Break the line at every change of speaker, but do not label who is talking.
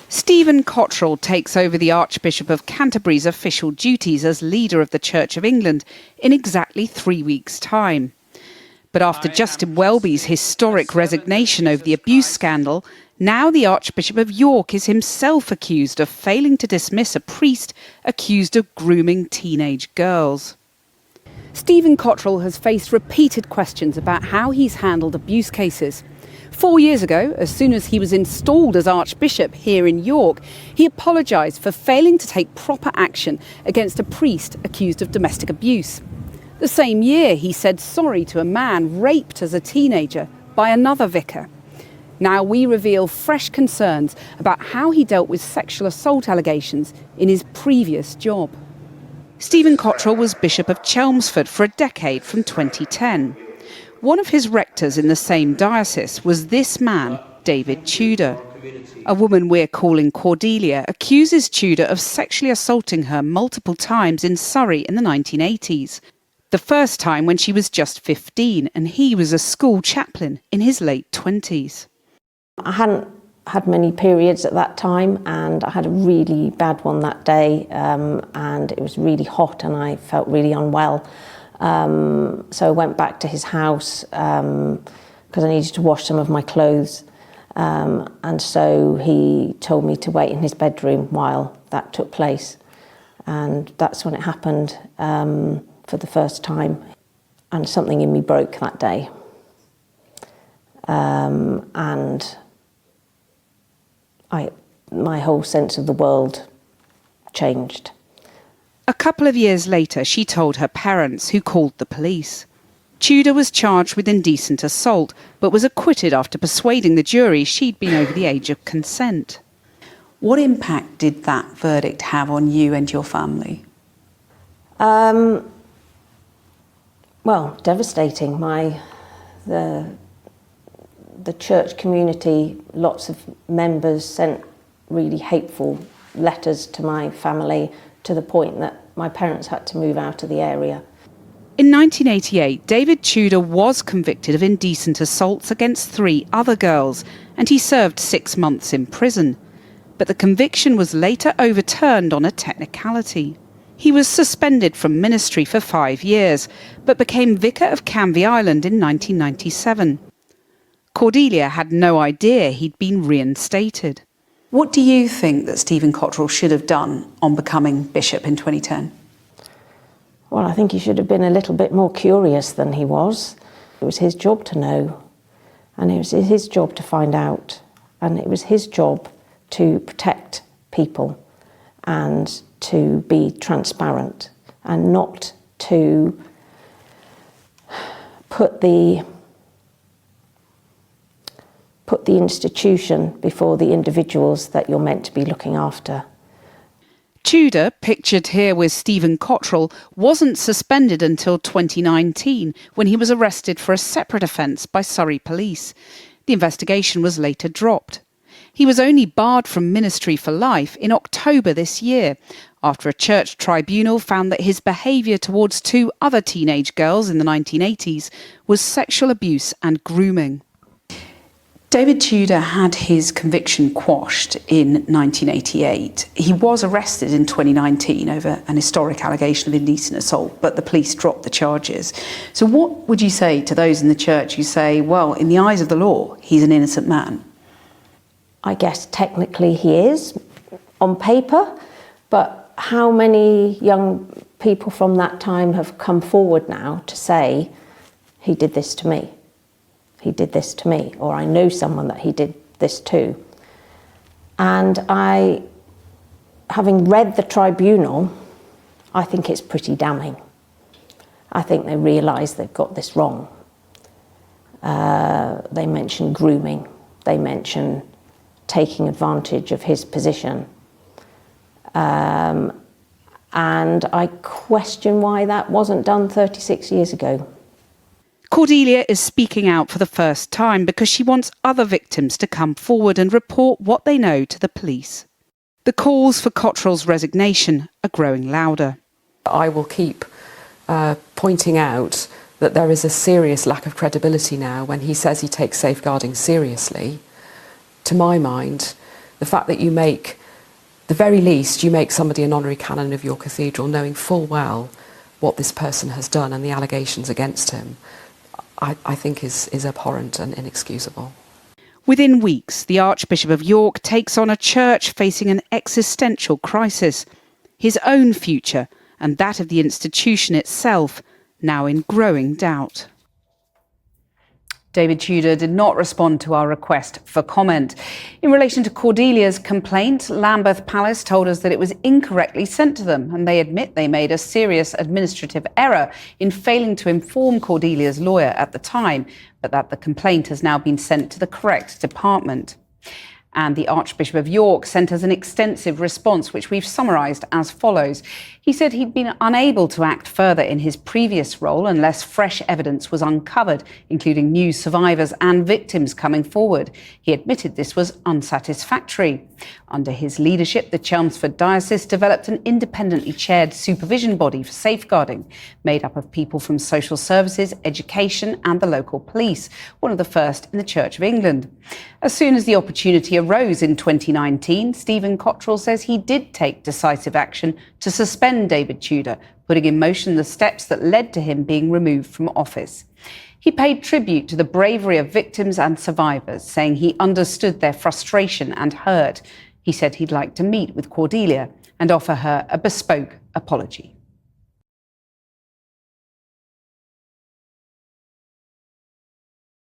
Stephen Cotterill takes over the Archbishop of Canterbury's official duties as leader of the Church of England in exactly 3 weeks' time. But after Justin Welby's historic resignation over the abuse scandal, now the Archbishop of York is himself accused of failing to dismiss a priest accused of grooming teenage girls. Stephen Cotterill has faced repeated questions about how he's handled abuse cases. 4 years ago, as soon as he was installed as Archbishop here in York, he apologised for failing to take proper action against a priest accused of domestic abuse. The same year, he said sorry to a man raped as a teenager by another vicar. Now we reveal fresh concerns about how he dealt with sexual assault allegations in his previous job. Stephen Cotterill was Bishop of Chelmsford for a decade from 2010. One of his rectors in the same diocese was this man, David Tudor. A woman we're calling Cordelia accuses Tudor of sexually assaulting her multiple times in Surrey in the 1980s. The first time when she was just 15 and he was a school chaplain in his late 20s.
I hadn't had many periods at that time, and I had a really bad one that day, and it was really hot and I felt really unwell. So I went back to his house because I needed to wash some of my clothes, and so he told me to wait in his bedroom while that took place, and that's when it happened for the first time, and something in me broke that day, and my whole sense of the world changed.
A couple of years later, she told her parents, who called the police. Tudor was charged with indecent assault, but was acquitted after persuading the jury she'd been over the age of consent. What impact did that verdict have on you and your family?
Well, devastating. The church community, lots of members sent really hateful letters to my family, to the point that my parents had to move out of the area.
In 1988, David Tudor was convicted of indecent assaults against 3 other girls, and he served 6 months in prison. But the conviction was later overturned on a technicality. He was suspended from ministry for 5 years, but became Vicar of Canvey Island in 1997. Cordelia had no idea he'd been reinstated. What do you think that Stephen Cotterill should have done on becoming bishop in 2010?
Well, I think he should have been a little bit more curious than he was. It was his job to know, and it was his job to find out, and it was his job to protect people and to be transparent and not to put the institution before the individuals that you're meant to be looking after.
Tudor, pictured here with Stephen Cotterill, wasn't suspended until 2019, when he was arrested for a separate offence by Surrey Police. The investigation was later dropped. He was only barred from ministry for life in October this year, after a church tribunal found that his behaviour towards 2 other teenage girls in the 1980s was sexual abuse and grooming. David Tudor had his conviction quashed in 1988. He was arrested in 2019 over an historic allegation of indecent assault, but the police dropped the charges. So what would you say to those in the church who say, well, in the eyes of the law, he's an innocent man?
I guess technically he is, on paper, but how many young people from that time have come forward now to say, he did this to me? He did this to me, or I know someone that he did this to. And having read the tribunal, I think it's pretty damning. I think they realise they've got this wrong. They mention grooming, they mention taking advantage of his position. And I question why that wasn't done 36 years ago.
Cordelia is speaking out for the first time because she wants other victims to come forward and report what they know to the police. The calls for Cotterill's resignation are growing louder.
I will keep pointing out that there is a serious lack of credibility now when he says he takes safeguarding seriously. To my mind, The fact that you make, the very least, you make somebody an honorary canon of your cathedral, knowing full well what this person has done and the allegations against him, I think is abhorrent and inexcusable.
Within weeks, the Archbishop of York takes on a church facing an existential crisis. His own future and that of the institution itself now in growing doubt. David Tudor did not respond to our request for comment. In relation to Cordelia's complaint, Lambeth Palace told us that it was incorrectly sent to them, and they admit they made a serious administrative error in failing to inform Cordelia's lawyer at the time, but that the complaint has now been sent to the correct department. And the Archbishop of York sent us an extensive response, which we've summarised as follows. He said he'd been unable to act further in his previous role unless fresh evidence was uncovered, including new survivors and victims coming forward. He admitted this was unsatisfactory. Under his leadership, the Chelmsford Diocese developed an independently chaired supervision body for safeguarding, made up of people from social services, education and the local police, one of the first in the Church of England. As soon as the opportunity arose in 2019, Stephen Cottrell says he did take decisive action to suspend David Tudor, putting in motion the steps that led to him being removed from office. He paid tribute to the bravery of victims and survivors, saying he understood their frustration and hurt. He said he'd like to meet with Cordelia and offer her a bespoke apology.